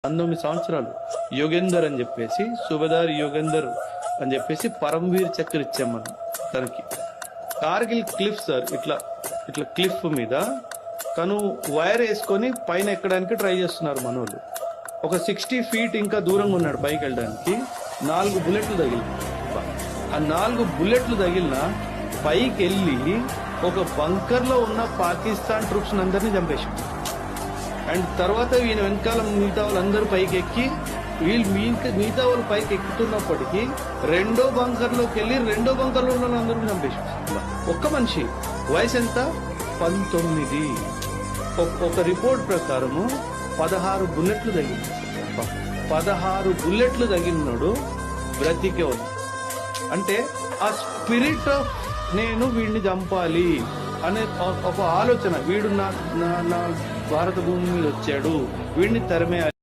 19 సంవత్సరాలు యోగేందర్ అని చెప్పేసి, సుబేదార్ యోగేందర్ అని చెప్పేసి పరమవీర్ చక్ర ఇచ్చాం మనం తనకి. కార్గిల్ క్లిఫ్ సార్, ఇట్లా ఇట్లా క్లిఫ్ మీద తను వైర్ వేసుకొని పైన ఎక్కడానికి ట్రై చేస్తున్నారు మనోళ్ళు. ఒక 60 feet ఇంకా దూరంగా ఉన్నాడు పైకి వెళ్ళడానికి. 4 బుల్లెట్లు తగిలిన. ఆ 4 బుల్లెట్లు తగిలిన పైకి వెళ్ళి ఒక బంకర్ లో ఉన్న పాకిస్తాన్ ట్రూప్స్ అందరినీ చంపేశాడు. అండ్ తర్వాత ఈయన వెనకాల మిగతా వాళ్ళందరూ పైకి ఎక్కి, వీళ్ళు మిగతా వాళ్ళు పైకి ఎక్కుతున్నప్పటికీ రెండో బంకర్ లోకి వెళ్ళి రెండో బంకర్ లో ఉన్న వాళ్ళందరూ చంపేశాడు. ఒక్క మనిషి వయసు ఎంత? 19. ఒక రిపోర్ట్ ప్రకారము 16 బుల్లెట్లు తగిలింది. 16 బుల్లెట్లు తగిలినాడు, బ్రతికే ఉంది. అంటే ఆ స్పిరిట్ ఆఫ్ నేను వీడిని చంపాలి అనే ఒక ఆలోచన, వీడు నా భారత భూమి మీద వచ్చాడు, వీడిని తరిమేయాలి.